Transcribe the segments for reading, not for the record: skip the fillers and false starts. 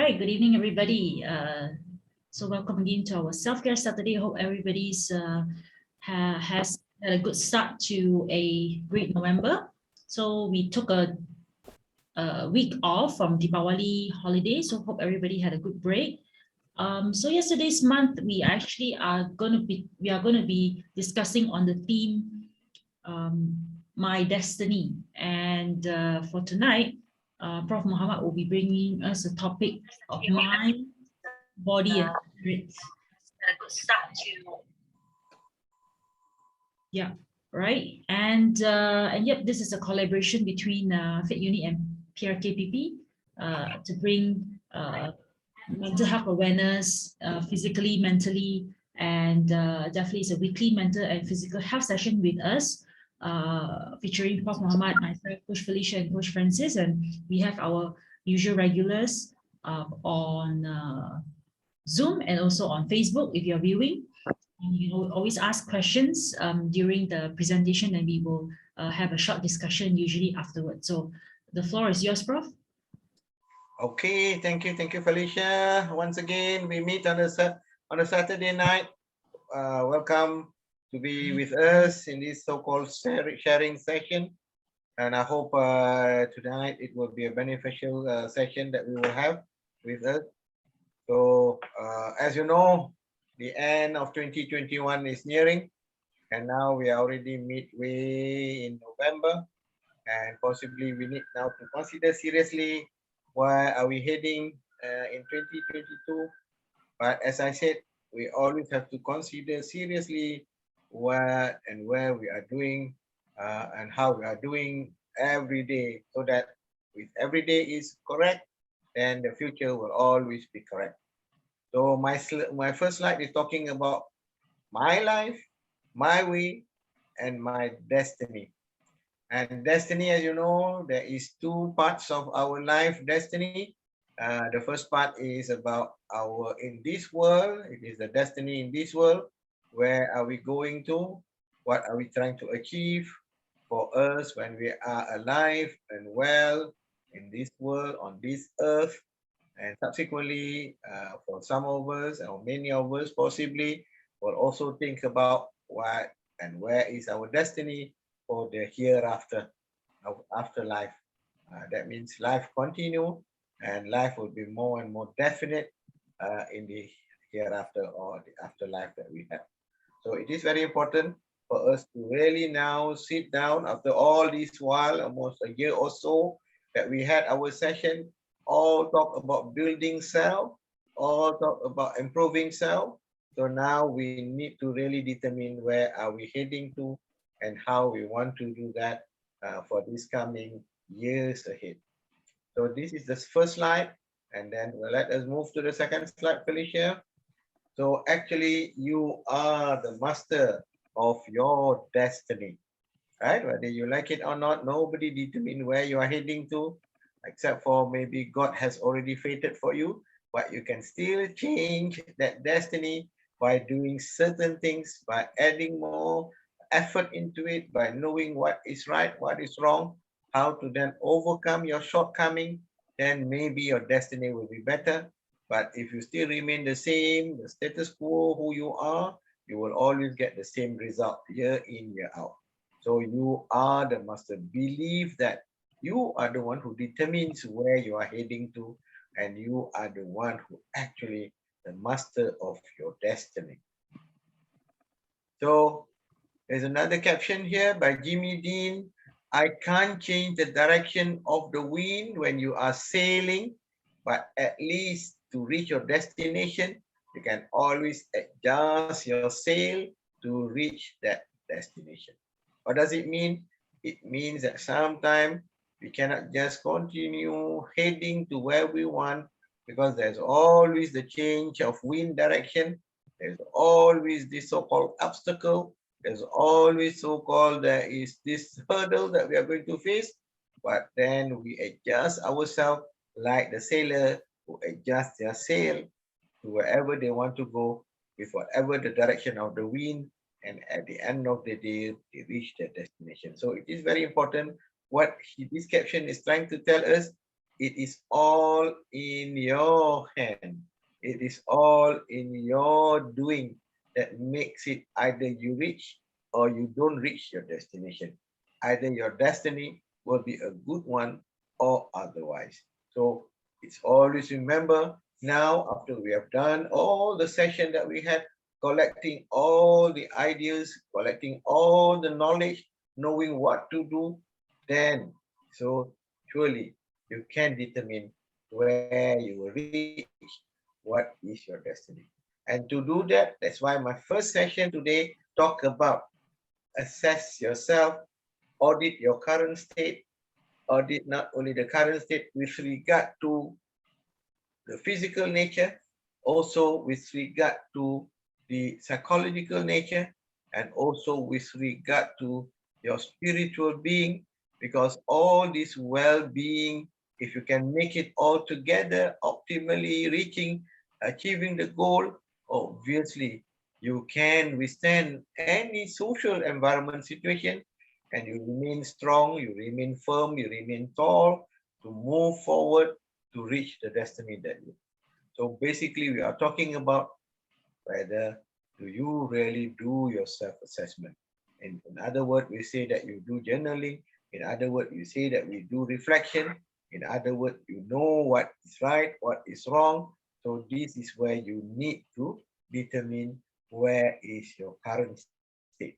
Right, good evening, everybody. So welcome again to our Self-Care Saturday. Hope everybody's has had a good start to a great November. So we took a week off from Deepawali holiday. So hope everybody had a good break. So yesterday's month we actually are going to be discussing on the theme My Destiny. And for tonight, Prof. Muhammad will be bringing us a topic of mind, body, and spirit. Yeah, right. And yep, this is a collaboration between Fit Uni and PRKPP to bring mental health awareness, physically, mentally, and definitely it's a weekly mental and physical health session with us, featuring Prof. Muhammad, myself, Coach Felicia, and Coach Francis, and we have our usual regulars on Zoom and also on Facebook if you're viewing. You know, always ask questions during the presentation, and we will have a short discussion usually afterwards. So the floor is yours, Prof. Okay, thank you, Felicia. Once again, we meet on a Saturday night. Welcome to be with us in this so-called sharing session, and I hope tonight it will be a beneficial session that we will have with us. So, as you know, the end of 2021 is nearing, and now we are already midway in November, and possibly we need now to consider seriously where are we heading in 2022. But as I said, we always have to consider seriously what and where we are doing and how we are doing every day, so that if every day is correct, then the future will always be correct. So my first slide is talking about my life, my way, and my destiny. And destiny, as you know, there is two parts of our life destiny. The first part is about our in this world. It is the destiny in this world. Where are we going to? What are we trying to achieve for us when we are alive and well in this world, on this earth? And subsequently, for some of us, or many of us possibly, will also think about what and where is our destiny for the hereafter, of afterlife. That means life continue, and life will be more and more definite in the hereafter or the afterlife that we have. So it is very important for us to really now sit down after all this while, almost a year or so, that we had our session, all talk about building self, all talk about improving self. So now we need to really determine where are we heading to and how we want to do that for this coming years ahead. So this is the first slide, and then let us move to the second slide, Felicia. So actually, you are the master of your destiny, right? Whether you like it or not, nobody determines where you are heading to, except for maybe God has already fated for you, but you can still change that destiny by doing certain things, by adding more effort into it, by knowing what is right, what is wrong, how to then overcome your shortcoming, then maybe your destiny will be better. But if you still remain the same, the status quo, who you will always get the same result year in, year out. So you are the master. Believe that you are the one who determines where you are heading to, and you are the one who actually the master of your destiny. So there's another caption here by Jimmy Dean. I can't change the direction of the wind when you are sailing, but at least to reach your destination, you can always adjust your sail to reach that destination. What does it mean? It means that sometimes we cannot just continue heading to where we want, because there's always the change of wind direction. There's always this so-called obstacle. There's always so-called there is this hurdle that we are going to face, but then we adjust ourselves like the sailor who adjusts their sail to wherever they want to go with whatever the direction of the wind, and at the end of the day, they reach their destination. So it is very important what this caption is trying to tell us. it is all in your hand. It is all in your doing that makes it either you reach or you don't reach your destination. Either your destiny will be a good one or otherwise. So it's always remember now, after we have done all the session that we had, collecting all the ideas, collecting all the knowledge, knowing what to do, then so surely you can determine where you will reach, what is your destiny. And to do that, that's why my first session today talk about assess yourself, audit your current state, audit not only the current state with regard to the physical nature, also with regard to the psychological nature, and also with regard to your spiritual being, because all this well-being, if you can make it all together, optimally reaching, achieving the goal, obviously you can withstand any social environment situation, and you remain strong, you remain firm, you remain tall to move forward to reach the destiny that you. So basically, we are talking about whether do you really do your self-assessment. In other words, we say that you do journaling. In other words, we say that we do reflection. In other words, you know what is right, what is wrong. So this is where you need to determine where is your current state.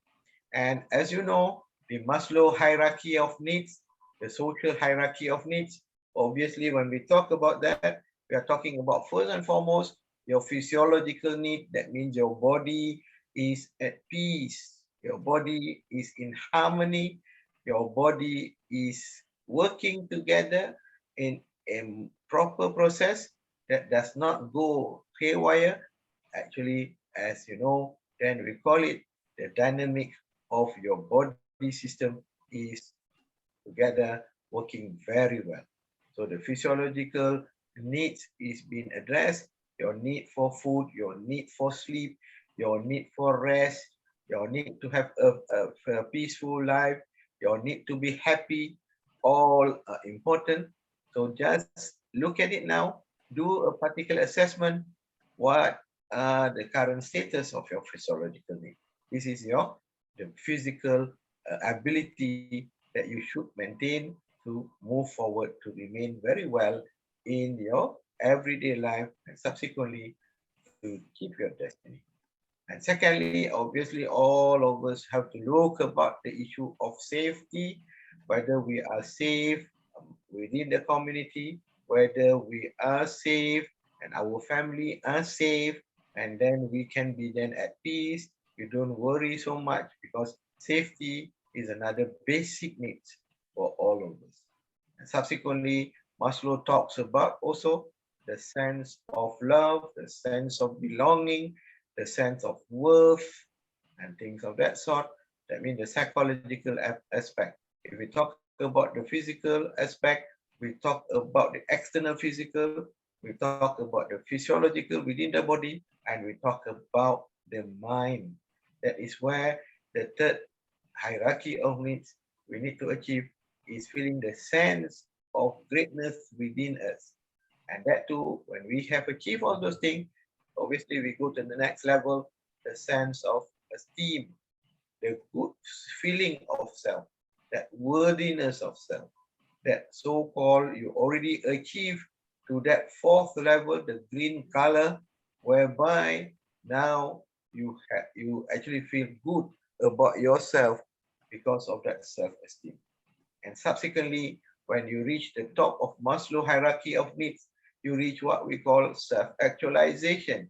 And as you know, the Maslow hierarchy of needs, the social hierarchy of needs, obviously when we talk about that, we are talking about first and foremost your physiological need. That means your body is at peace, your body is in harmony, your body is working together in a proper process that does not go haywire. Actually, as you know, then we call it the dynamic of your body system is together working very well. So the physiological needs is being addressed, your need for food, your need for sleep, your need for rest, your need to have a peaceful life, your need to be happy, all are important. So just look at it now, do a particular assessment, what are the current status of your physiological need. This is your the physical ability that you should maintain to move forward to remain very well in your everyday life and subsequently to keep your destiny. And secondly, obviously, all of us have to look about the issue of safety, whether we are safe within the community, whether we are safe and our family are safe, and then we can be then at peace. You don't worry so much because safety is another basic need for all of us. And subsequently, Maslow talks about also the sense of love, the sense of belonging, the sense of worth, and things of that sort. That means the psychological aspect. If we talk about the physical aspect, we talk about the external physical, we talk about the physiological within the body, and we talk about the mind. That is where the third hierarchy of needs we need to achieve is feeling the sense of greatness within us. And that too, when we have achieved all those things, obviously we go to the next level, the sense of esteem, the good feeling of self, that worthiness of self, that so-called you already achieve to that fourth level, the green color, whereby now you actually feel good about yourself because of that self-esteem. And subsequently, when you reach the top of Maslow hierarchy of needs, you reach what we call self-actualization.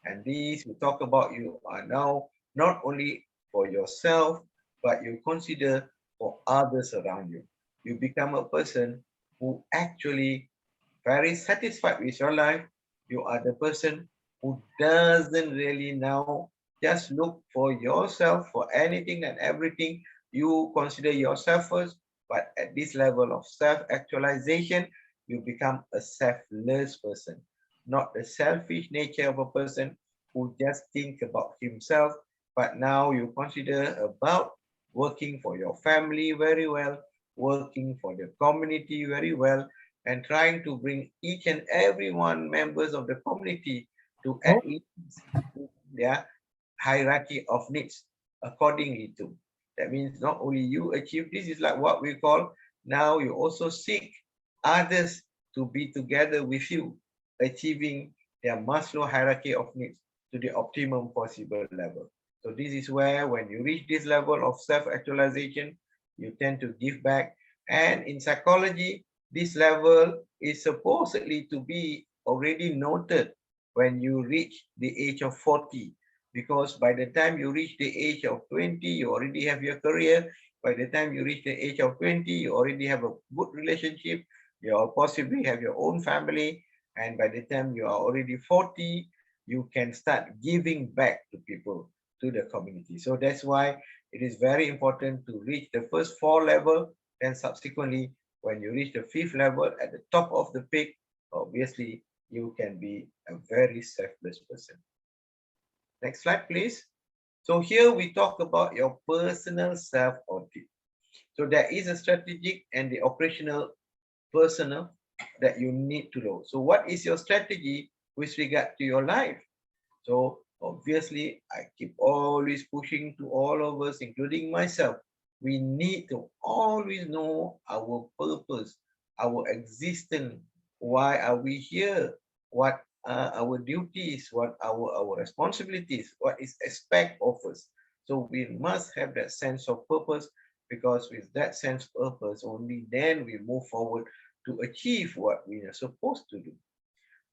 And these we talk about you are now not only for yourself, but you consider for others around you. You become a person who actually very satisfied with your life. You are the person who doesn't really now just look for yourself for anything and everything. You consider yourself first, but at this level of self-actualization, you become a selfless person, not the selfish nature of a person who just think about himself, but now you consider about working for your family very well, working for the community very well, and trying to bring each and every one members of the community to at least their hierarchy of needs accordingly to. That means not only you achieve, this is like what we call now you also seek others to be together with you, achieving their Maslow hierarchy of needs to the optimum possible level. So this is where when you reach this level of self-actualization, you tend to give back. And in psychology, this level is supposedly to be already noted when you reach the age of 40, because by the time you reach the age of 20, you already have your career. By the time you reach the age of 20, you already have a good relationship. You possibly have your own family. And by the time you are already 40, you can start giving back to people, to the community. So that's why it is very important to reach the first 4 levels. Then subsequently, when you reach the 5th level at the top of the peak, obviously you can be a very selfless person. Next slide, please. So here we talk about your personal self-audit. So there is a strategic and the operational personal that you need to know. So what is your strategy with regard to your life? So obviously, I keep always pushing to all of us, including myself. We need to always know our purpose, our existence. Why are we here? What are our duties? What are our responsibilities? What is expect of us? So we must have that sense of purpose, because with that sense of purpose, only then we move forward to achieve what we are supposed to do.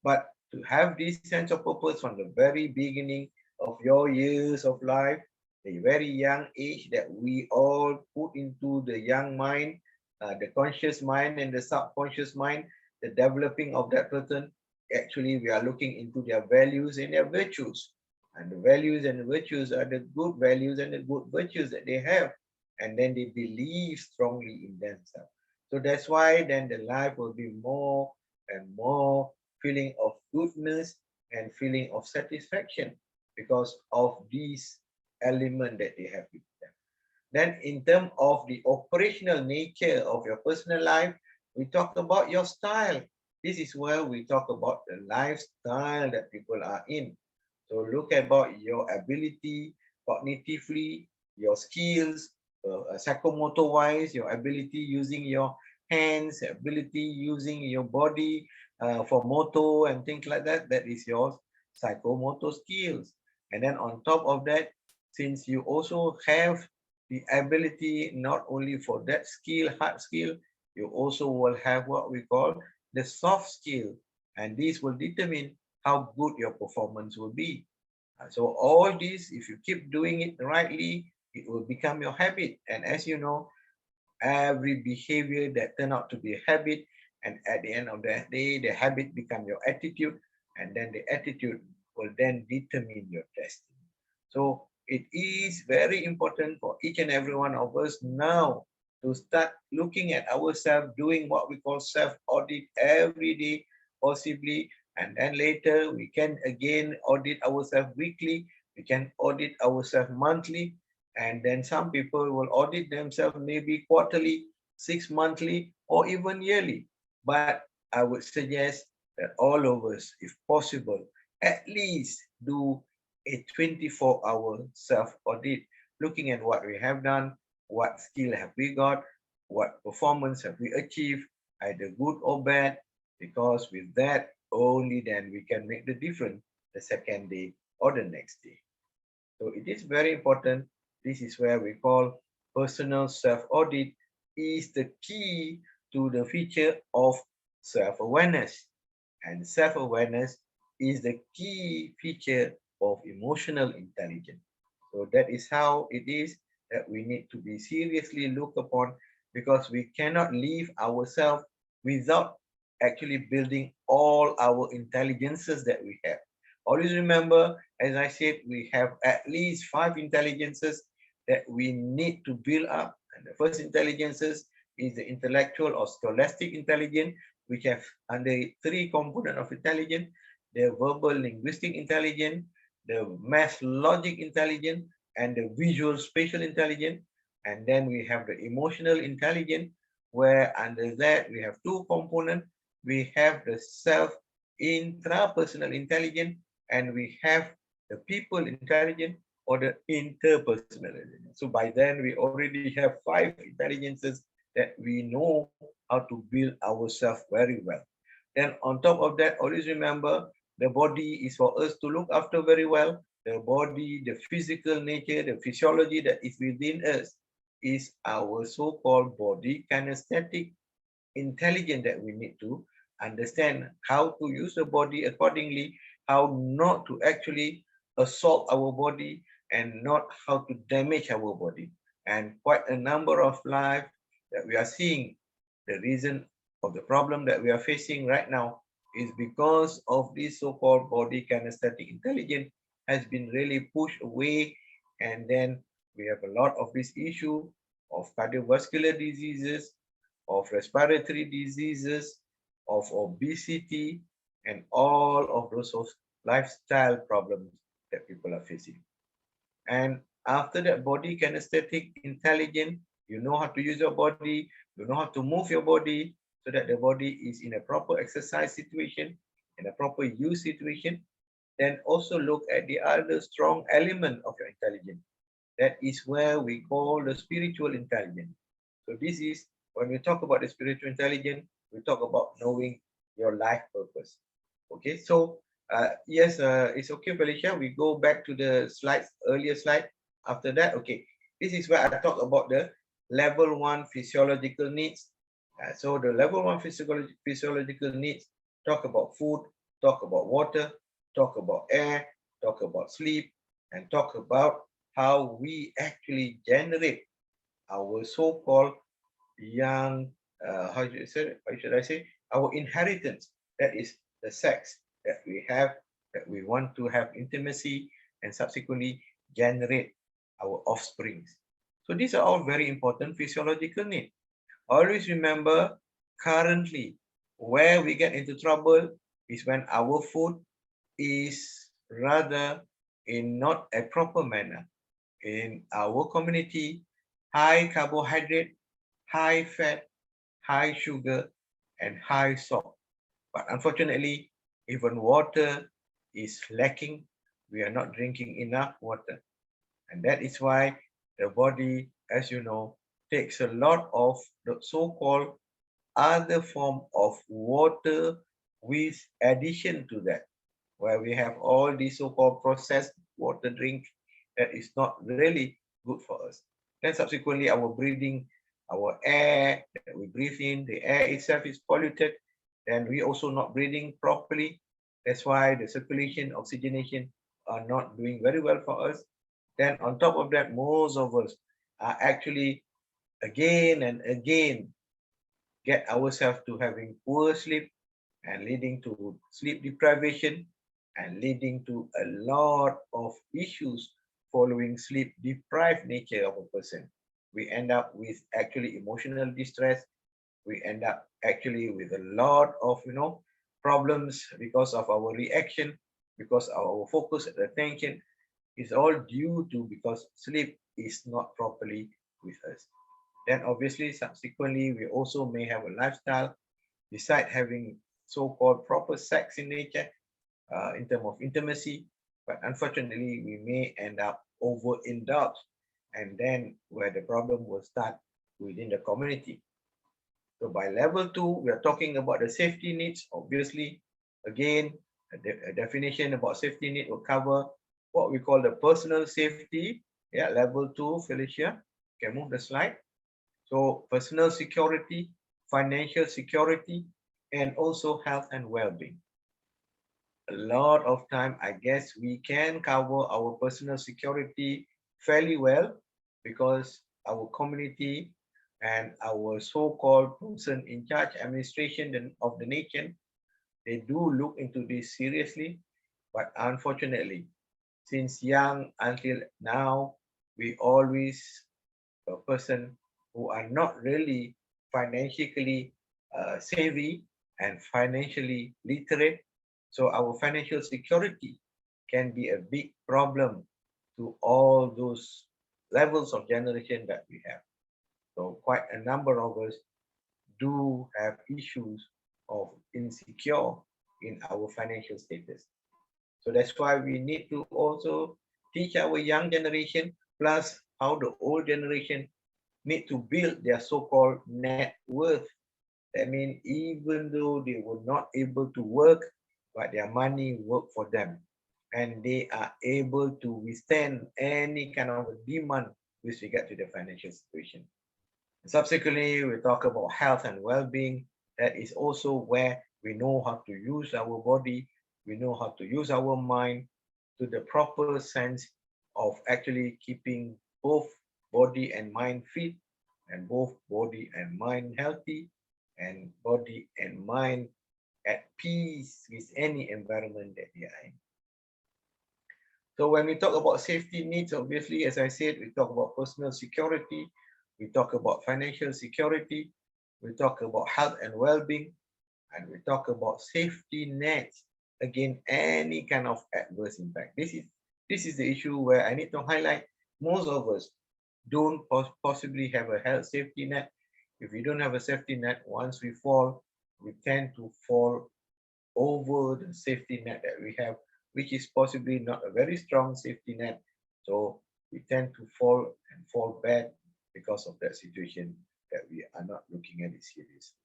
But to have this sense of purpose from the very beginning of your years of life, the very young age that we all put into the young mind, the conscious mind and the subconscious mind, the developing of that person, actually we are looking into their values and their virtues. And the values and the virtues are the good values and the good virtues that they have. And then they believe strongly in themselves. So that's why then the life will be more and more feeling of goodness and feeling of satisfaction because of these element that they have with them. Then in terms of the operational nature of your personal life, we talk about your style. This is where we talk about the lifestyle that people are in. So look about your ability cognitively, your skills, psychomotor wise, your ability using your hands, ability using your body for motor and things like that. That is your psychomotor skills. And then on top of that, since you also have the ability not only for that skill, hard skill, you also will have what we call the soft skill. And this will determine how good your performance will be. So all this, if you keep doing it rightly, it will become your habit. And as you know, every behavior that turn out to be a habit, and at the end of the day, the habit become your attitude, and then the attitude will then determine your destiny. So it is very important for each and every one of us now to start looking at ourselves, doing what we call self-audit every day, possibly, and then later we can again audit ourselves weekly, we can audit ourselves monthly, and then some people will audit themselves maybe quarterly, 6 monthly, or even yearly. But I would suggest that all of us, if possible, at least do a 24-hour self-audit, looking at what we have done, what skill have we got, what performance have we achieved, either good or bad, because with that, only then we can make the difference the second day or the next day. So it is very important. This is where we call personal self-audit is the key to the feature of self-awareness. And self-awareness is the key feature of emotional intelligence. So that is how it is that we need to be seriously looked upon, because we cannot leave ourselves without actually building all our intelligences that we have. Always remember, as I said, we have at least 5 intelligences that we need to build up. And the first intelligences is the intellectual or scholastic intelligence, which have under 3 components of intelligence: the verbal linguistic intelligence, the math logic intelligence, and the visual spatial intelligence. And then we have the emotional intelligence, where under that we have 2 components: we have the self intrapersonal intelligence, and we have the people intelligence or the interpersonal intelligence. So by then we already have 5 intelligences that we know how to build ourselves very well. Then on top of that, always remember the body is for us to look after very well. The body, the physical nature, the physiology that is within us is our so-called body kinesthetic intelligence that we need to understand how to use the body accordingly, how not to actually assault our body and not how to damage our body. And quite a number of lives that we are seeing, the reason of the problem that we are facing right now is because of this so-called body kinesthetic intelligence has been really pushed away, and then we have a lot of this issue of cardiovascular diseases, of respiratory diseases, of obesity, and all of those lifestyle problems that people are facing. And after that body kinesthetic intelligence, you know how to use your body, you know how to move your body so that the body is in a proper exercise situation, in a proper use situation. Then also look at the other strong element of your intelligence. That is where we call the spiritual intelligence. So this is when we talk about the spiritual intelligence, we talk about knowing your life purpose. Okay, so yes, it's okay, Felicia. We go back to the slides, earlier slide. After that, okay, this is where I talk about the level 1 physiological needs. So the level 1 physiological needs talk about food, talk about water, talk about air, talk about sleep, and talk about how we actually generate our so-called young, how should I say, our inheritance. That is the sex that we have, that we want to have intimacy and subsequently generate our offsprings. So these are all very important physiological needs. Always remember, currently, where we get into trouble is when our food is rather in not a proper manner. In our community, high carbohydrate, high fat, high sugar, and high salt. But unfortunately, even water is lacking. We are not drinking enough water. And that is why the body, as you know, takes a lot of the so-called other form of water with addition to that, where we have all these so-called processed water drink that is not really good for us. Then subsequently, our breathing, our air that we breathe in, the air itself is polluted. Then we also not breathing properly. That's why the circulation, oxygenation are not doing very well for us. Then on top of that, most of us are actually again and again get ourselves to having poor sleep and leading to sleep deprivation and leading to a lot of issues following sleep deprived nature of a person. We end up with actually emotional distress. We end up actually with a lot of problems because of our reaction, because our focus and attention is all due to because sleep is not properly with us. Then obviously subsequently we also may have a lifestyle beside having so-called proper sex in nature in terms of intimacy, but unfortunately we may end up overindulged, and then where the problem will start within the community. So by level 2, we are talking about the safety needs. Obviously, again, a definition about safety need will cover what we call the personal safety. Yeah, level 2, Felicia. Can move the slide. So personal security, financial security, and also health and well-being. A lot of time, I guess we can cover our personal security fairly well because our community and our so-called person in charge administration of the nation, they do look into this seriously. But unfortunately, since young until now, we always a person who are not really financially savvy and financially literate. So our financial security can be a big problem to all those levels of generation that we have. So quite a number of us do have issues of insecure in our financial status. So that's why we need to also teach our young generation plus how the old generation need to build their so-called net worth. That means even though they were not able to work, but their money work for them. And they are able to withstand any kind of demand with regard to the financial situation. Subsequently, we talk about health and well-being. That is also where we know how to use our body, we know how to use our mind to the proper sense of actually keeping both body and mind fit, and both body and mind healthy, and body and mind at peace with any environment that they are in. So when we talk about safety needs, obviously, as I said, we talk about personal security, we talk about financial security, we talk about health and well-being, and we talk about safety nets against any kind of adverse impact. This is the issue where I need to highlight. Most of us don't possibly have a health safety net. If we don't have a safety net, once we fall, we tend to fall over the safety net that we have, which is possibly not a very strong safety net. So we tend to fall back because of that situation that we are not looking at it seriously.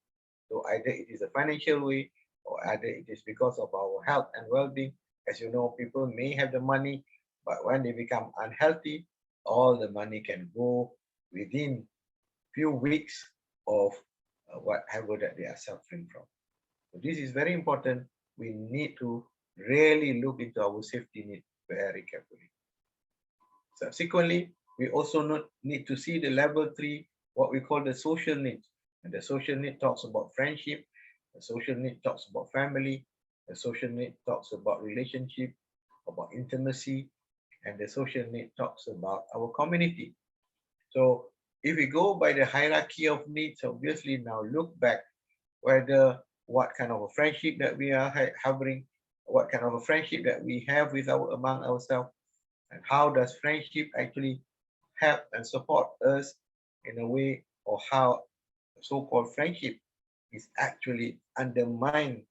So either it is a financial way or either it is because of our health and well-being. As you know, people may have the money, but when they become unhealthy, all the money can go within few weeks of whatever that they are suffering from. So this is very important. We need to really look into our safety need very carefully. Subsequently, we also need to see the level 3, what we call the social needs. And the social need talks about friendship, the social need talks about family, the social need talks about relationship, about intimacy, and the social need talks about our community. So if we go by the hierarchy of needs, obviously now look back whether what kind of a friendship that we are having, what kind of a friendship that we have with among ourselves, and how does friendship actually help and support us in a way, or how so-called friendship is actually undermine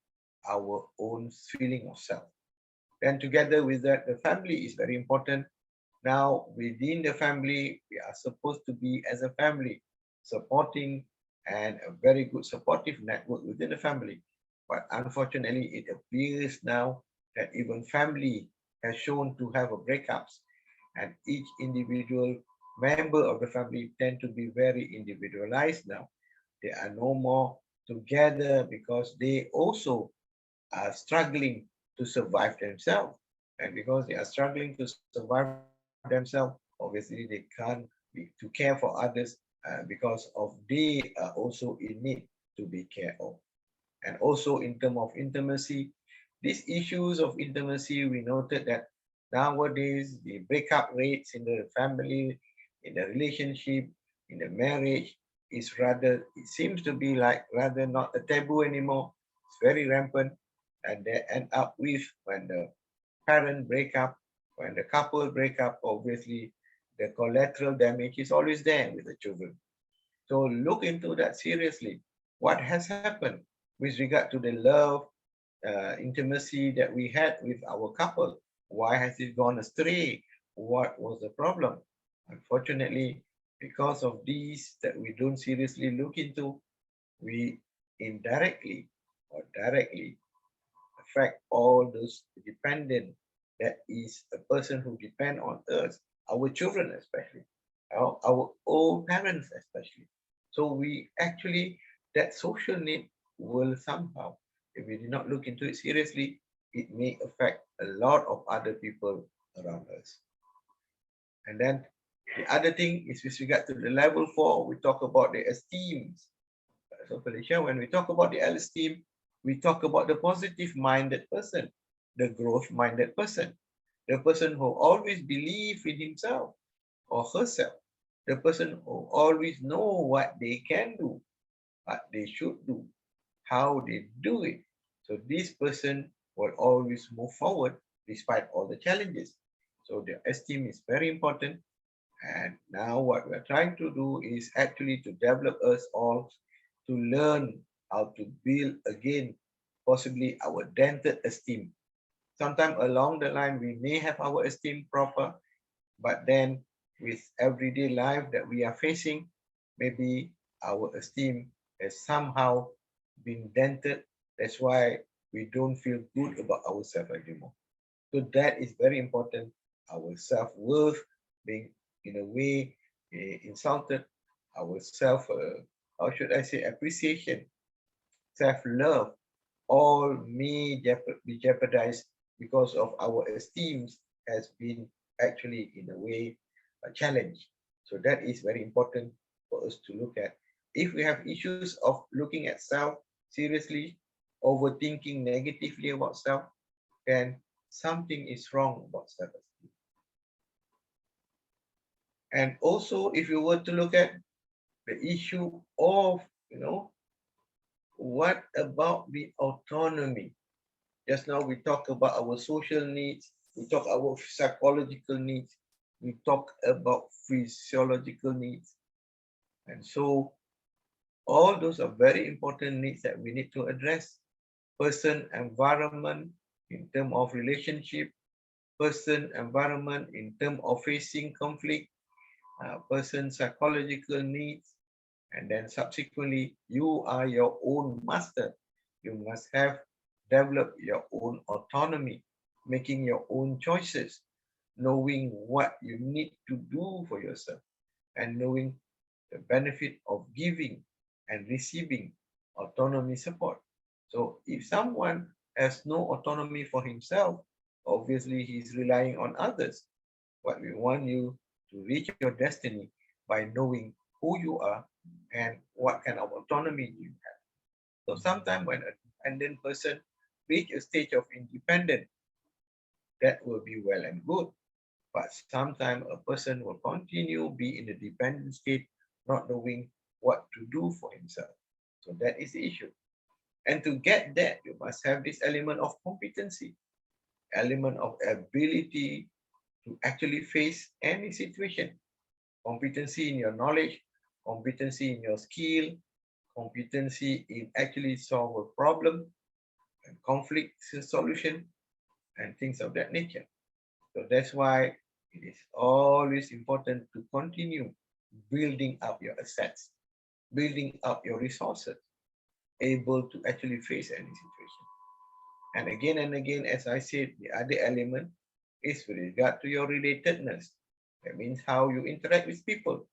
our own feeling of self. Then together with that, the family is very important. Now within the family, we are supposed to be as a family supporting and a very good supportive network within the family. But unfortunately, it appears now that even family has shown to have a breakups, and each individual member of the family tend to be very individualized now. They are no more together because they also are struggling to survive themselves. And because they are struggling to survive themselves, obviously they can't be to care for others because of they are also in need to be cared of. And also in terms of intimacy, these issues of intimacy, we noted that nowadays the breakup rates in the family, in the relationship, in the marriage is rather, it seems to be like rather not a taboo anymore. It's very rampant, and they end up with when the parent break up, when the couple break up, obviously the collateral damage is always there with the children. So look into that seriously. What has happened with regard to the love, intimacy that we had with our couple? Why has it gone astray? What was the problem? Unfortunately, because of these that we don't seriously look into, we indirectly or directly affect all those dependent, that is a person who depend on us, our children especially, our own parents especially. So we actually, that social need will somehow, if we do not look into it seriously, it may affect a lot of other people around us. And then the other thing is with regard to the level 4, we talk about the esteem. So Felicia, when we talk about the esteem, we talk about the positive minded person, the growth minded person, the person who always believes in himself or herself, the person who always know what they can do, what they should do, how they do it. So this person will always move forward despite all the challenges. So the esteem is very important. And now what we're trying to do is actually to develop us all to learn how to build again, possibly our dented esteem. Sometimes along the line, we may have our esteem proper, but then with everyday life that we are facing, maybe our esteem has somehow been dented. That's why we don't feel good about ourselves anymore. So that is very important. Our self-worth being in a way insulted, our how should I say, appreciation, self-love, all may be jeopardized because of our esteem has been actually in a way a challenge. So that is very important for us to look at. If we have issues of looking at self seriously, overthinking negatively about self, then something is wrong about self-esteem. And also, if you were to look at the issue of, what about the autonomy? Just now we talk about our social needs, we talk our psychological needs, we talk about physiological needs. And so all those are very important needs that we need to address. Person, environment in terms of relationship, person, environment in terms of facing conflict, person psychological needs, and then subsequently you are your own master. You must have developed your own autonomy, making your own choices, knowing what you need to do for yourself, and knowing the benefit of giving and receiving autonomy support. So if someone has no autonomy for himself, obviously he's relying on others. But we want you to reach your destiny by knowing who you are and what kind of autonomy you have. So sometimes when a dependent person reach a stage of independence, that will be well and good. But sometimes a person will continue be in a dependent state, not knowing what to do for himself. So that is the issue. And to get that, you must have this element of competency, element of ability to actually face any situation. Competency in your knowledge, competency in your skill, competency in actually solve a problem and conflict solution and things of that nature. So that's why it is always important to continue building up your assets, building up your resources, able to actually face any situation. And again, as I said, the other element is with regard to your relatedness. That means how you interact with people,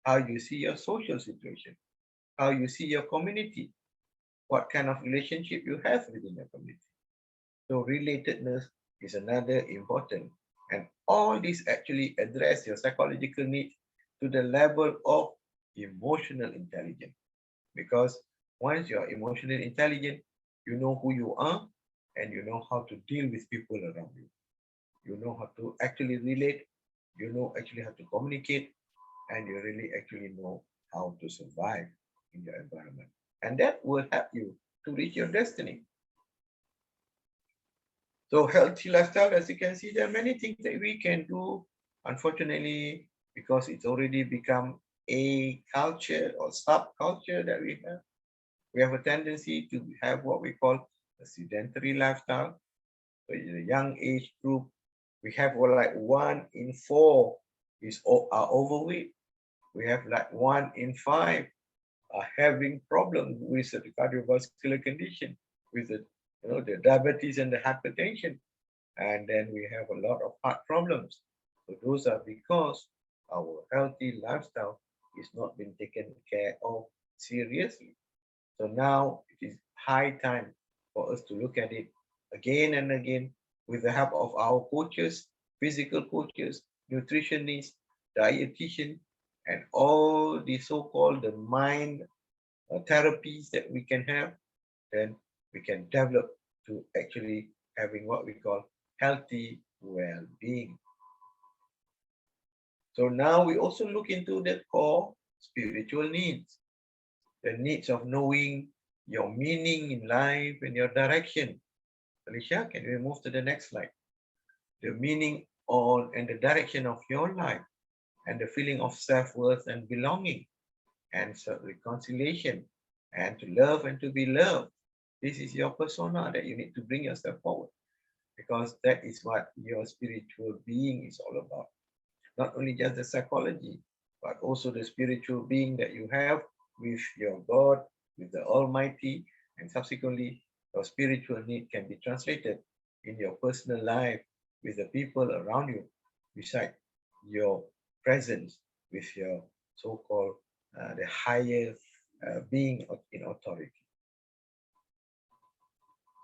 how you see your social situation, how you see your community, what kind of relationship you have within your community. So relatedness is another important. And all these actually address your psychological needs to the level of emotional intelligence. Because once you are emotionally intelligent, you know who you are and you know how to deal with people around you. You know how to actually relate, you know actually how to communicate, and you really actually know how to survive in your environment. And that will help you to reach your destiny. So healthy lifestyle, as you can see, there are many things that we can do. Unfortunately, because it's already become a culture or subculture that we have a tendency to have what we call a sedentary lifestyle. So in the young age group, we have like 1 in 4 are overweight. We have like 1 in 5 are having problems with the cardiovascular condition, with the diabetes and the hypertension, and then we have a lot of heart problems. So those are because our healthy lifestyle is not being taken care of seriously. So now it is high time for us to look at it again and again with the help of our coaches, physical coaches, nutritionists, dietitian, and all the so-called the mind therapies that we can have. Then we can develop to actually having what we call healthy well-being. So now we also look into the core spiritual needs, the needs of knowing your meaning in life and your direction. Alicia, can we move to the next slide? The meaning on and the direction of your life and the feeling of self-worth and belonging and reconciliation and to love and to be loved. This is your persona that you need to bring yourself forward, because that is what your spiritual being is all about. Not only just the psychology, but also the spiritual being that you have with your God, with the Almighty, and subsequently, your spiritual need can be translated in your personal life with the people around you, beside your presence with your so-called the higher being in authority.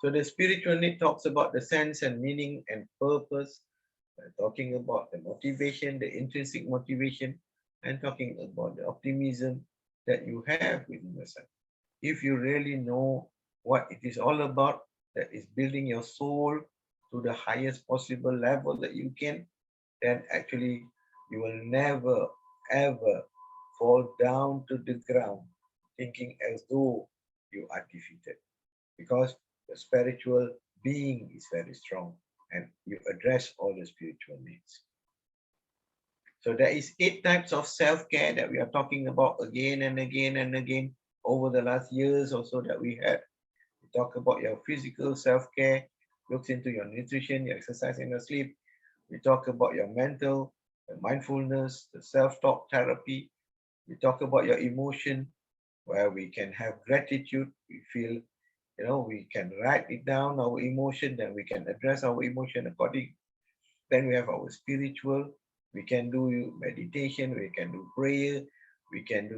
So the spiritual need talks about the sense and meaning and purpose, talking about the motivation, the intrinsic motivation, and talking about the optimism that you have within yourself. If you really know what it is all about, that is building your soul to the highest possible level that you can, then actually you will never ever fall down to the ground thinking as though you are defeated, because the spiritual being is very strong and you address all the spiritual needs. So there is 8 types of self-care that we are talking about again and again and again over the last years or so that we had. We talk about your physical self-care, looks into your nutrition, your exercise, and your sleep. We talk about your mental, the mindfulness, the self-talk therapy. We talk about your emotion, where we can have gratitude. We feel, we can write it down, our emotion, then we can address our emotion according. Then we have our spiritual. We can do meditation, we can do prayer, we can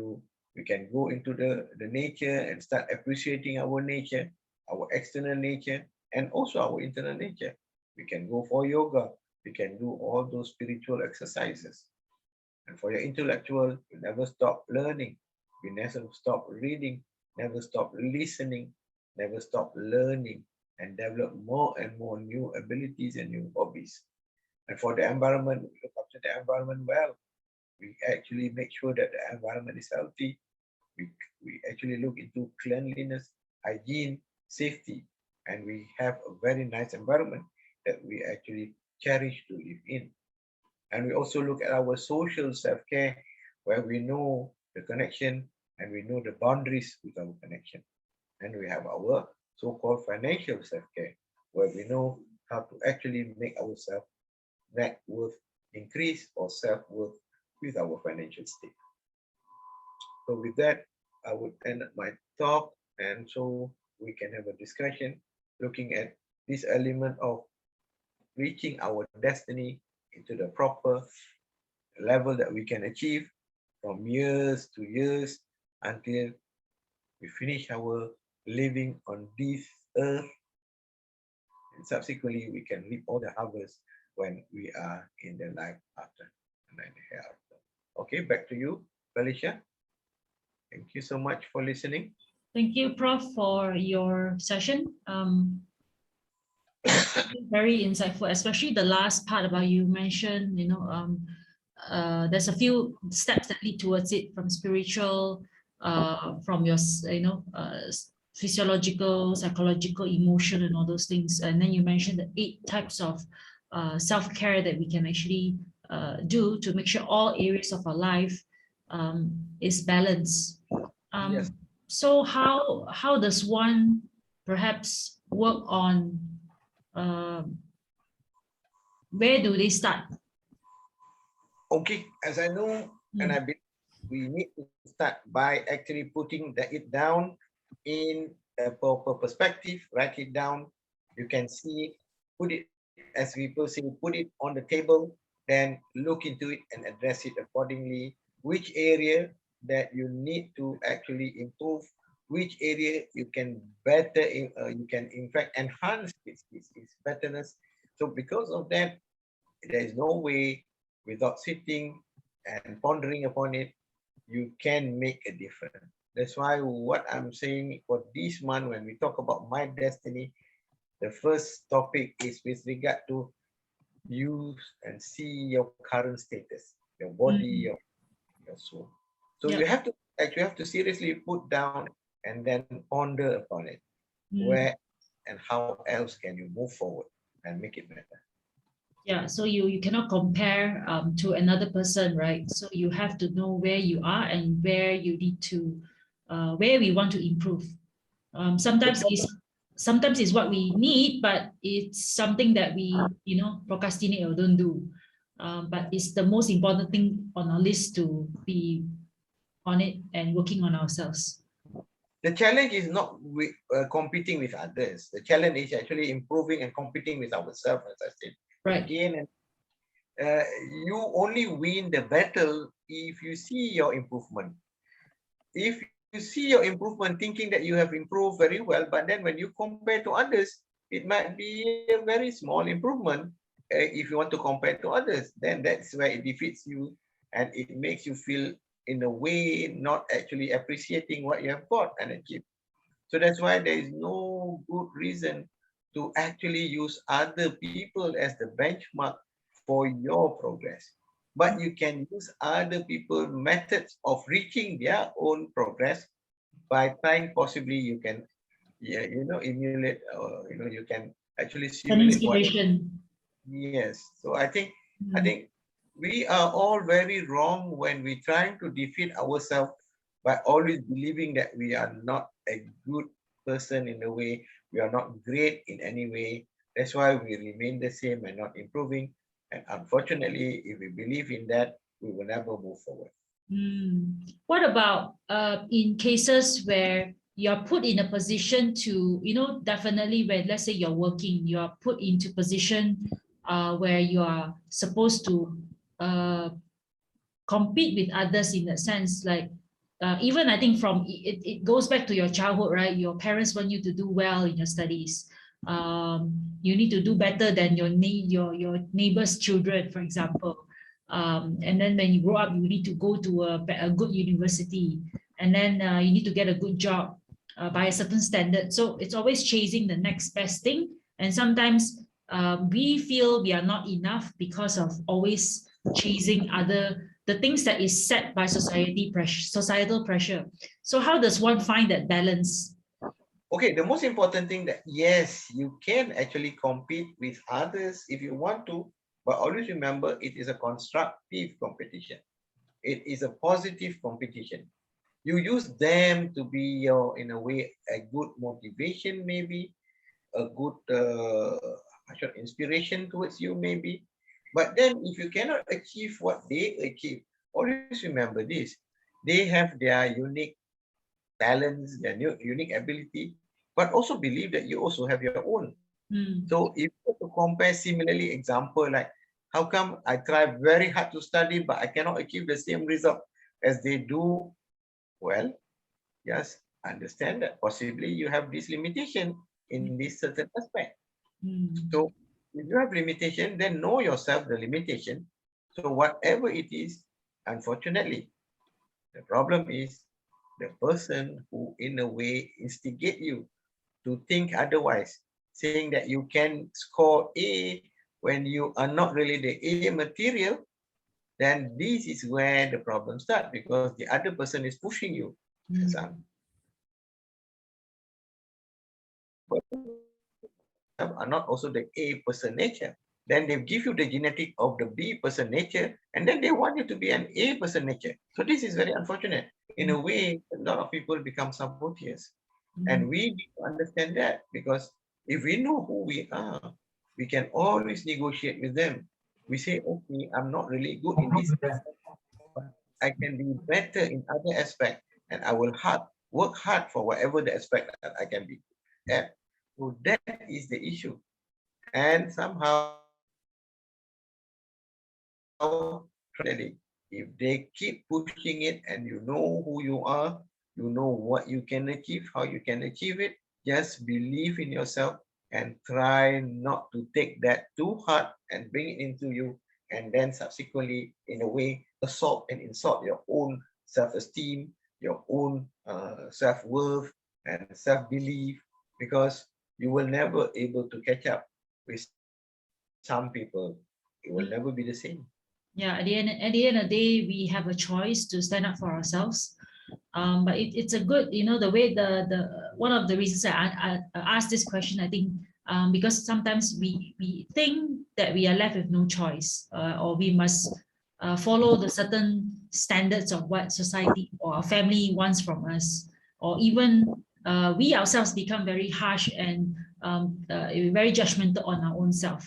go into the nature and start appreciating our nature, our external nature, and also our internal nature. We can go for yoga, we can do all those spiritual exercises. And for your intellectual, you never stop learning, you never stop reading, never stop listening, never stop learning, and develop more and more new abilities and new hobbies. And for the environment, we look after the environment well. We actually make sure that the environment is healthy. We actually look into cleanliness, hygiene, safety, and we have a very nice environment that we actually cherish to live in. And we also look at our social self-care, where we know the connection and we know the boundaries with our connection. And we have our so-called financial self-care, where we know how to actually make ourselves net worth increase or self-worth with our financial state. So with that, I would end my talk, and so we can have a discussion looking at this element of reaching our destiny into the proper level that we can achieve from years to years until we finish our living on this earth, and subsequently we can reap all the harvest when we are in the life after and then hereafter. Okay, back to you, Felicia. Thank you so much for listening. Thank you, Prof, for your session. Very insightful, especially the last part about you mentioned, there's a few steps that lead towards it, from spiritual, from your, physiological, psychological, emotion, and all those things. And then you mentioned the 8 types of self-care that we can actually do to make sure all areas of our life is balanced. Yes. So how does one perhaps work on, where do they start? Okay, as I know, and I believe we need to start by actually putting it down in a proper perspective, write it down. You can see, put it, as people say, put it on the table, then look into it and address it accordingly. Which area that you need to actually improve, which area you can better, you can in fact enhance its betterness. So because of that, there is no way without sitting and pondering upon it, you can make a difference. That's why what I'm saying for this month, when we talk about my destiny, the first topic is with regard to use and see your current status, your body, your soul. So you have to seriously put down and then ponder upon it. Where and how else can you move forward and make it better? Yeah, so you cannot compare to another person, right? So you have to know where you are and where you need to where we want to improve. Sometimes it's what we need, but it's something that we procrastinate or don't do. But it's the most important thing on our list to be on it and working on ourselves. The challenge is not competing with others. The challenge is actually improving and competing with ourselves, as I said. Right. Again, you only win the battle if you see your improvement. If you see your improvement thinking that you have improved very well, but then when you compare to others, it might be a very small improvement. If you want to compare to others, then that's where it defeats you and it makes you feel in a way not actually appreciating what you have got and achieved. So that's why there is no good reason to actually use other people as the benchmark for your progress. But you can use other people's methods of reaching their own progress by trying. Possibly you can, emulate, or you can actually simulate what. Yes. So I think we are all very wrong when we trying to defeat ourselves by always believing that we are not a good person in a way, we are not great in any way. That's why we remain the same and not improving. And unfortunately, if we believe in that, we will never move forward. What about in cases where you're put in a position to, definitely when, let's say you're working, you're put into position where you are supposed to compete with others in a sense, like even I think from it goes back to your childhood, right? Your parents want you to do well in your studies. You need to do better than your neighbor's children, for example. And then when you grow up, you need to go to a good university, and then you need to get a good job by a certain standard. So it's always chasing the next best thing. And sometimes we feel we are not enough because of always chasing the things that is set by societal pressure. So how does one find that balance? Okay, the most important thing that yes, you can actually compete with others if you want to, but always remember it is a constructive competition. It is a positive competition. You use them to be your, in a way, a good motivation, maybe a good inspiration towards you, maybe. But then if you cannot achieve what they achieve, always remember this. They have their unique talents, their unique ability, but also believe that you also have your own. So if you to compare similarly, example like, how come I try very hard to study, but I cannot achieve the same result as they do? Well, yes, understand that possibly you have this limitation in this certain aspect. So if you have limitation, then know yourself the limitation. So whatever it is, unfortunately, the problem is the person who in a way instigate you to think otherwise, saying that you can score A when you are not really the A material, then this is where the problem starts, because the other person is pushing you. Are not also the A person nature. Then they give you the genetic of the B person nature, and then they want you to be an A person nature. So this is very unfortunate. In a way, a lot of people become saboteurs. And we need to understand that, because if we know who we are, we can always negotiate with them. We say, okay, I'm not really good in this aspect, but I can be better in other aspects, and I will work hard for whatever the aspect that I can be at. So that is the issue. And somehow, if they keep pushing it and you know who you are, you know what you can achieve, how you can achieve it, just believe in yourself and try not to take that too hard and bring it into you, and then subsequently, in a way, assault and insult your own self-esteem, your own self-worth and self-belief, because you will never able to catch up with some people. It will never be the same. Yeah, at the end of the day, we have a choice to stand up for ourselves. But it's a good, the way the one of the reasons I asked this question, I think, because sometimes we think that we are left with no choice, or we must follow the certain standards of what society or our family wants from us. or even we ourselves become very harsh and very judgmental on our own self.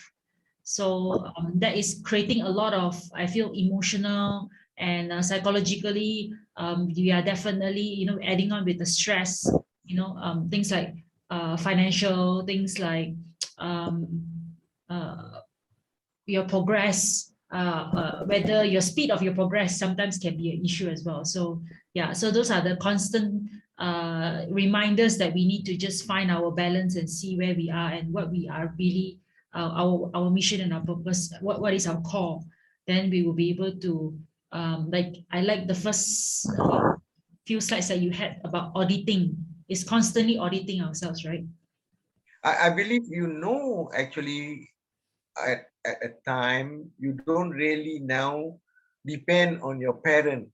So that is creating a lot of, I feel, emotional and psychologically, we are definitely, adding on with the stress, things like financial, things like um, uh, your progress, whether your speed of your progress sometimes can be an issue as well. So yeah, so those are the constant reminders that we need to just find our balance and see where we are and what we are really, our mission and our purpose, what is our core. Then we will be able to, like, I like the first few slides that you had about auditing. It's constantly auditing ourselves, right? I believe actually at a time you don't really now depend on your parent,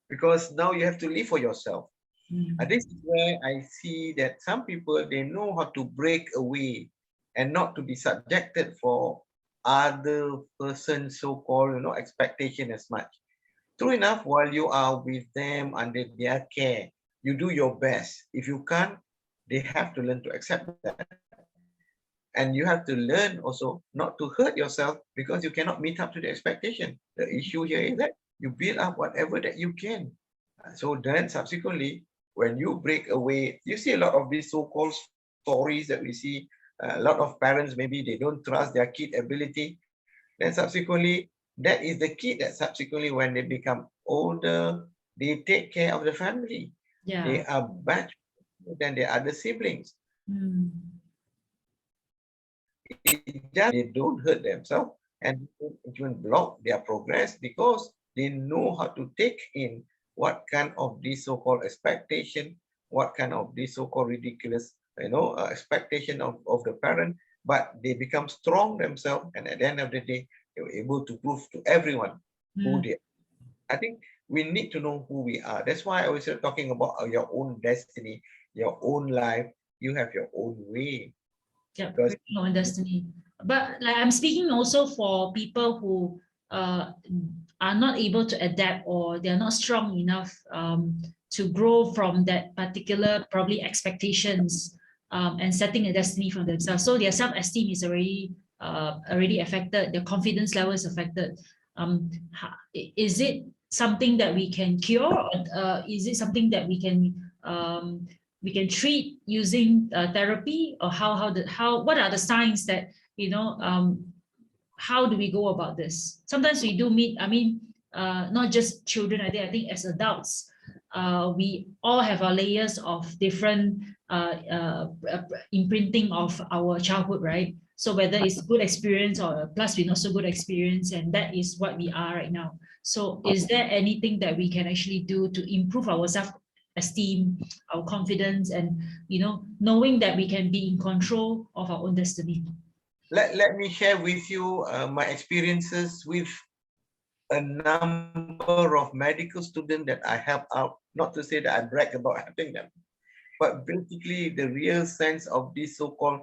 because now you have to live for yourself. And this is where I see that some people, they know how to break away and not to be subjected for other person's so-called expectation as much. True enough, while you are with them under their care, you do your best. If you can't, they have to learn to accept that. And you have to learn also not to hurt yourself because you cannot meet up to the expectation. The issue here is that you build up whatever that you can. So then subsequently, when you break away, you see a lot of these so-called stories that we see. A lot of parents, maybe they don't trust their kid ability. Then subsequently, that is the kid that subsequently, when they become older, they take care of the family. Yeah. They are much better than their other siblings. It just they don't hurt themselves and don't even block their progress because they know how to take in what kind of this so-called expectation, what kind of this so-called ridiculous, expectation of the parent, but they become strong themselves, and at the end of the day, they were able to prove to everyone who they are. I think we need to know who we are. That's why I was talking about your own destiny, your own life. You have your own way. Yeah, creating our own destiny. But like I'm speaking also for people who are not able to adapt, or they're not strong enough to grow from that particular probably expectations, and setting a destiny for themselves. So their self-esteem is already affected. Their confidence level is affected. Is it something that we can cure, or is it something that we can treat using therapy, or what are the signs that, how do we go about this? Sometimes we do meet, I mean, not just children, I think as adults, we all have our layers of different imprinting of our childhood, right? So whether it's good experience or plus we not so good experience, and that is what we are right now. So is there anything that we can actually do to improve our self-esteem, our confidence, and knowing that we can be in control of our own destiny? Let me share with you my experiences with a number of medical students that I help out. Not to say that I brag about helping them, but basically the real sense of this so-called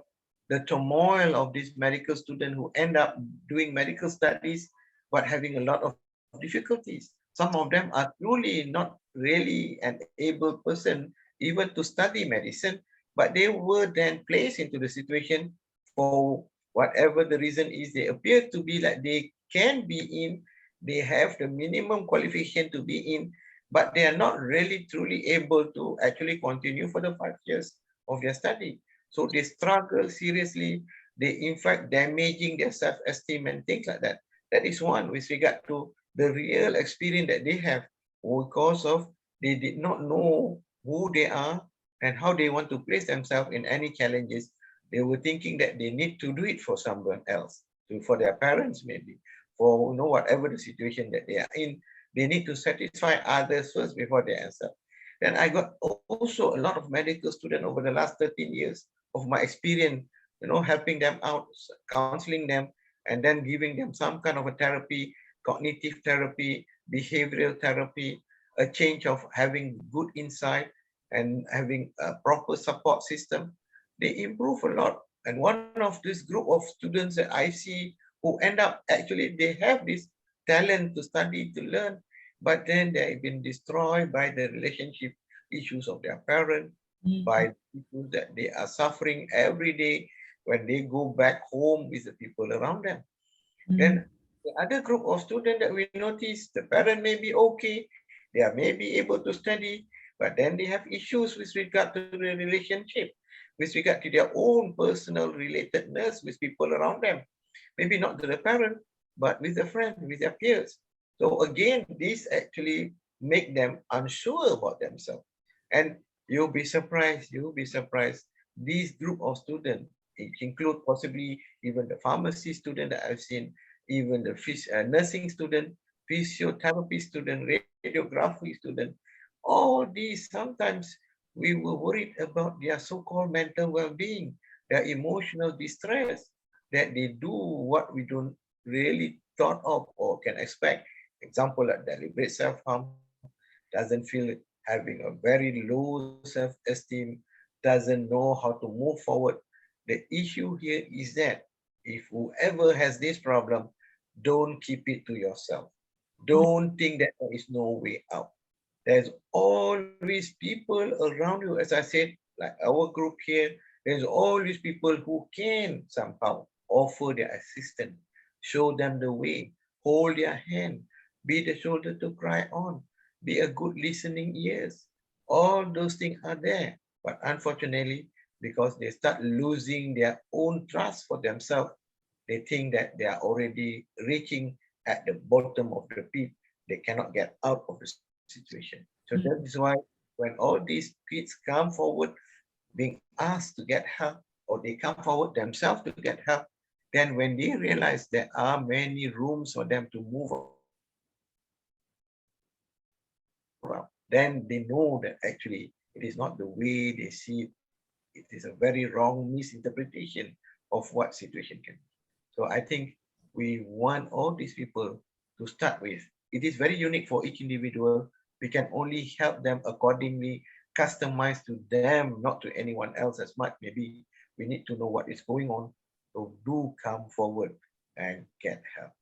the turmoil of these medical students who end up doing medical studies but having a lot of difficulties. Some of them are truly not really an able person even to study medicine, but they were then placed into the situation for whatever the reason is. They appear to be like they can be in, they have the minimum qualification to be in, but they are not really truly able to actually continue for the 5 years of their study. So they struggle seriously. They in fact damaging their self-esteem and things like that. That is one with regard to the real experience that they have, because of they did not know who they are and how they want to place themselves in any challenges. They were thinking that they need to do it for someone else, for their parents maybe, for whatever the situation that they are in. They need to satisfy others first before they answer. Then I got also a lot of medical students over the last 13 years of my experience, helping them out, counseling them, and then giving them some kind of a therapy, cognitive therapy, behavioral therapy, a change of having good insight and having a proper support system. They improve a lot. And one of this group of students that I see who end up actually, they have this talent to study, to learn, but then they've been destroyed by the relationship issues of their parents, by issues that they are suffering every day when they go back home with the people around them. Then the other group of students that we notice, the parent may be okay, they are maybe able to study, but then they have issues with regard to the relationship, with regard to their own personal relatedness with people around them. Maybe not to the parent, but with a friend, with their peers. So again, this actually make them unsure about themselves. And you'll be surprised, this group of students, it include possibly even the pharmacy student that I've seen, even the nursing student, physiotherapy student, radiography student, all these sometimes we were worried about their so-called mental well-being, their emotional distress, that they do what we don't really thought of or can expect. Example like deliberate self-harm, doesn't feel having a very low self-esteem, doesn't know how to move forward. The issue here is that if whoever has this problem, don't keep it to yourself. Don't think that there is no way out. There's always people around you, as I said, like our group here, there's always people who can somehow offer their assistance, show them the way, hold their hand, be the shoulder to cry on, be a good listening ears. All those things are there. But unfortunately, because they start losing their own trust for themselves, they think that they are already reaching at the bottom of the pit. They cannot get out of the situation. So that is why when all these kids come forward being asked to get help, or they come forward themselves to get help, then when they realize there are many rooms for them to move around, then they know that actually it is not the way they see it. It is a very wrong misinterpretation of what situation can be. So I think we want all these people to start with. It is very unique for each individual. We can only help them accordingly, customized to them, not to anyone else as much. Maybe we need to know what is going on. So do come forward and get help.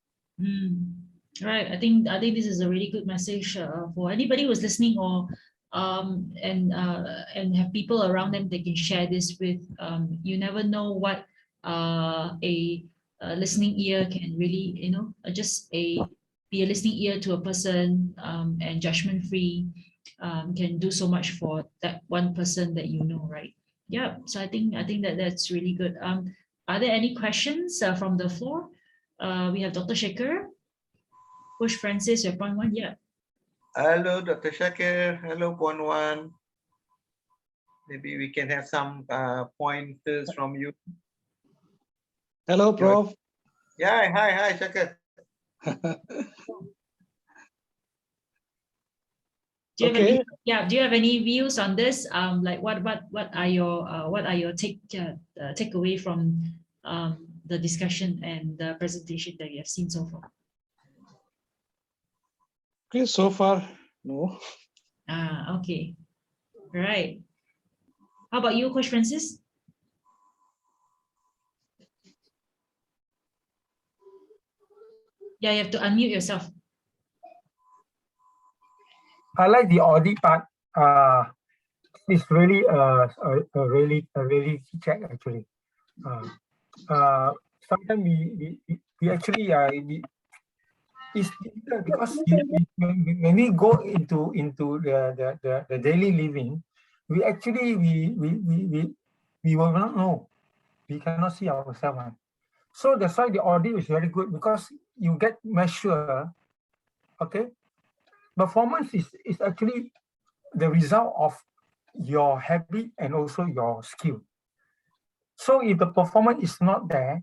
Right. I think this is a really good message for anybody who's listening, or and have people around them they can share this with. You never know what a listening ear can really, just be a listening ear to a person, and judgment free, can do so much for that one person that you know, right? Yeah. So I think that's really good. Are there any questions from the floor? We have Dr. Shekhar, Coach Francis, your point one. Yeah. Hello, Dr. Shakir. Hello, Puan Wan. Maybe we can have some pointers from you. Hello, Prof. Yeah, hi, Shakir. Do you have any views on this? Like what are your takeaway from the discussion and the presentation that you have seen so far? Okay, so far, no. Okay. Right. How about you, Coach Francis? Yeah, you have to unmute yourself. I like the audit part. It's really a really check actually. Sometimes we actually it's difficult because when we go into the daily living, we actually we will not know. We cannot see ourselves. So that's why the audit is very good, because you get measure. Okay, performance is actually the result of your habit and also your skill. So if the performance is not there,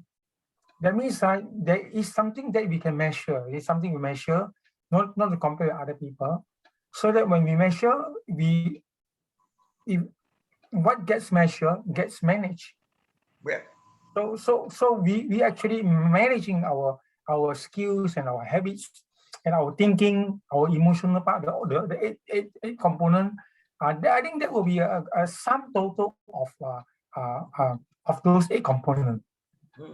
that means there is something that we can measure. It's something we measure, not to compare with other people. So that when we measure, if what gets measured gets managed. Yeah. So we actually managing our skills and our habits and our thinking, our emotional part, the eight component. I think that will be a sum total of those 8 components.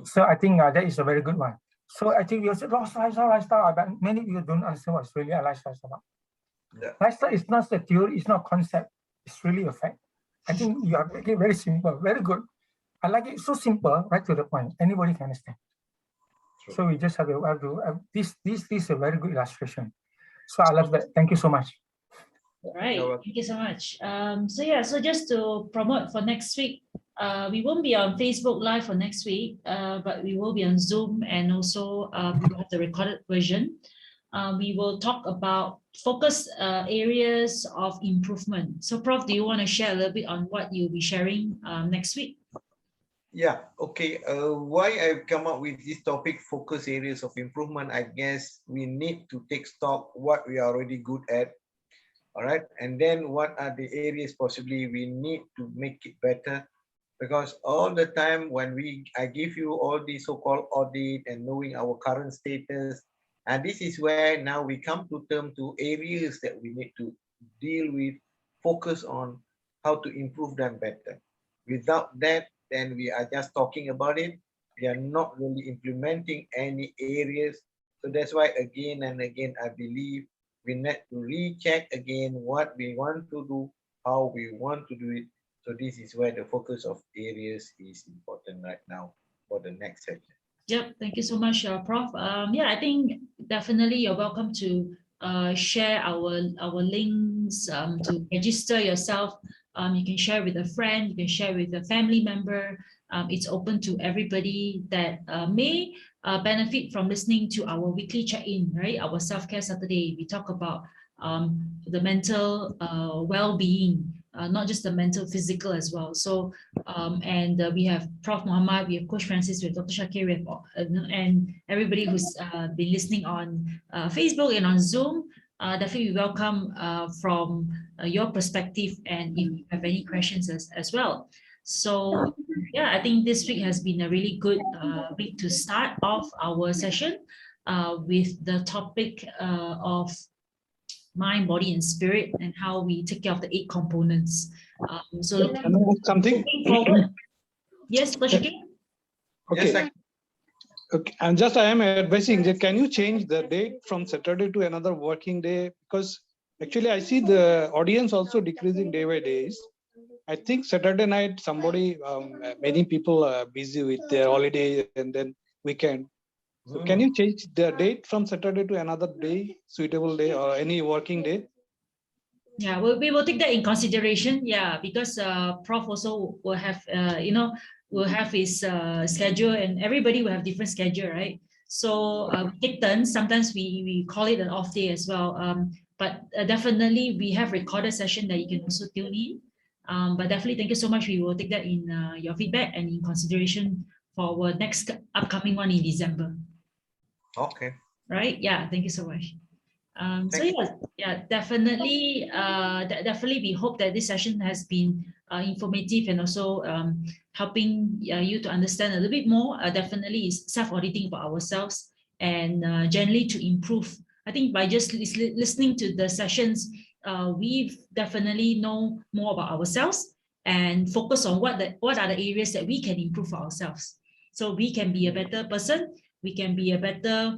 So I think that is a very good one. So I think we also lifestyle, but many people don't understand what's really a lifestyle. Yeah. Lifestyle is not the theory, it's not concept. It's really a fact. I think you are making it very simple, very good. I like it so simple, right to the point. Anybody can understand. True. So we just have to this is a very good illustration. So I love that. Thank you so much. Right. You're welcome. Thank you so much. So yeah, so just to promote for next week, we won't be on Facebook Live for next week, but we will be on Zoom, and also we will have the recorded version. We will talk about focus areas of improvement. So Prof, do you want to share a little bit on what you'll be sharing next week? Yeah, okay. Why I've come up with this topic, focus areas of improvement, I guess we need to take stock what we are already good at. All right. And then what are the areas possibly we need to make it better? Because all the time when I give you all the so-called audit and knowing our current status, and this is where now we come to term to areas that we need to deal with, focus on how to improve them better. Without that, then we are just talking about it. We are not really implementing any areas. So that's why again and again, I believe we need to recheck again what we want to do, how we want to do it. So this is where the focus of areas is important right now for the next section. Yep, thank you so much, Prof. Yeah, I think definitely you're welcome to share our links to register yourself. You can share with a friend, you can share with a family member. It's open to everybody that may benefit from listening to our weekly check-in, right? Our self-care Saturday. We talk about the mental well-being, not just the mental, physical as well. So we have Prof. Muhammad, we have Coach Francis, we have Dr. Shakir, we have, and everybody who's been listening on Facebook and on Zoom. Definitely welcome from your perspective, and if you have any questions as well. So yeah, I think this week has been a really good week to start off our session with the topic of mind, body, and spirit, and how we take care of the 8 components. So Can I ask something? looking forward. Yes, Dr. Shakir? Okay. Yes, Okay. And I am advising that can you change the date from Saturday to another working day? Because actually I see the audience also decreasing day by days. I think Saturday night, many people are busy with their holiday and then weekend. So can you change the date from Saturday to another day, suitable day, or any working day? Yeah, we will take that in consideration. Yeah, because Prof also will have, will have his schedule, and everybody will have different schedule, right? So we take turns. Sometimes we call it an off day as well. But definitely we have recorded session that you can also tune in. But definitely, thank you so much. We will take that in your feedback and in consideration for our next upcoming one in December. okay. Right? Yeah, thank you so much. So Thank yeah, definitely, definitely we hope that this session has been informative and also helping you to understand a little bit more. Definitely is self-auditing for ourselves and generally to improve. I think by just listening to the sessions, we've definitely know more about ourselves and focus on what are the areas that we can improve for ourselves. So we can be a better person, we can be a better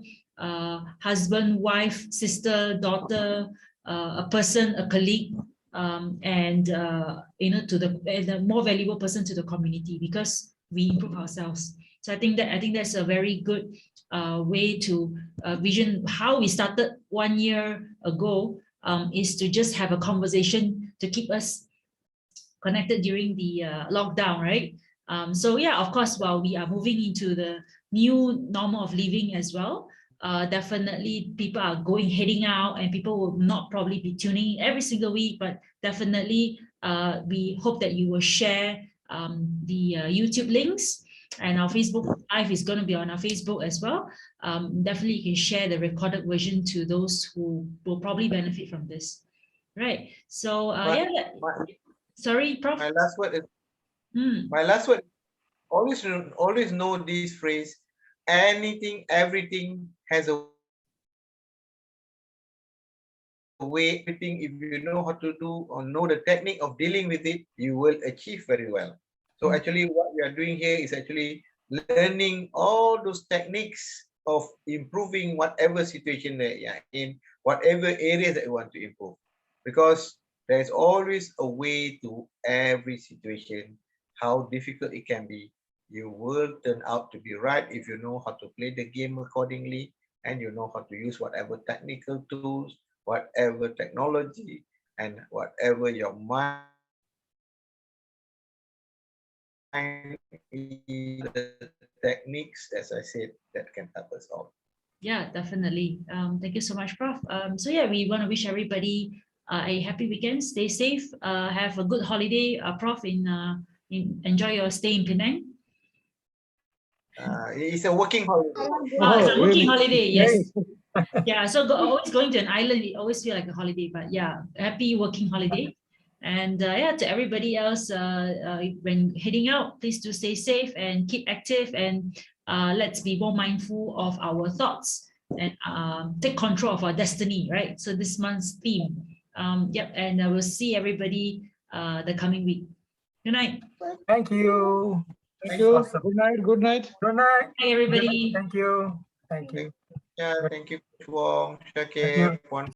husband, wife, sister, daughter, a person, a colleague, and to the more valuable person to the community because we improve ourselves. So I think that's a very good way to vision how we started 1 year ago. Is to just have a conversation to keep us connected during the lockdown, right? So yeah, of course, while we are moving into the new normal of living as well, definitely people are heading out, and people will not probably be tuning in every single week, but definitely we hope that you will share the YouTube links, and our Facebook Live is going to be on our Facebook as well. Definitely you can share the recorded version to those who will probably benefit from this. Right. So sorry, Prof. My last word is my last word. Always know this phrase: anything, everything has a way. Everything, if you know how to do or know the technique of dealing with it, you will achieve very well. So actually, what we are doing here is actually learning all those techniques of improving whatever situation that you're in, whatever areas that you want to improve. Because There's always a way to every situation, how difficult it can be. You will turn out to be right if you know how to play the game accordingly, and you know how to use whatever technical tools, whatever technology, and whatever your mind is, the techniques, as I said, that can help us all. Yeah, definitely. Thank you so much, Prof. So yeah, we want to wish everybody a happy weekend. Stay safe. Have a good holiday, Prof. Enjoy your stay in Penang. It's a working holiday. It's a Oh, working really? holiday. Yes. Hey, Yeah. So always going to an island, it always feel like a holiday. But yeah, happy working holiday. And yeah, to everybody else, when heading out, please do stay safe and keep active, and let's be more mindful of our thoughts and take control of our destiny, right? So this month's theme. Yep, and we'll see everybody the coming week. Good night. thank you. Thank It's you. awesome. Good night. Good night. Good night. Bye, everybody. Thank you. Thank you. Yeah, thank you, Coach Wong, Thank you. Shakir, once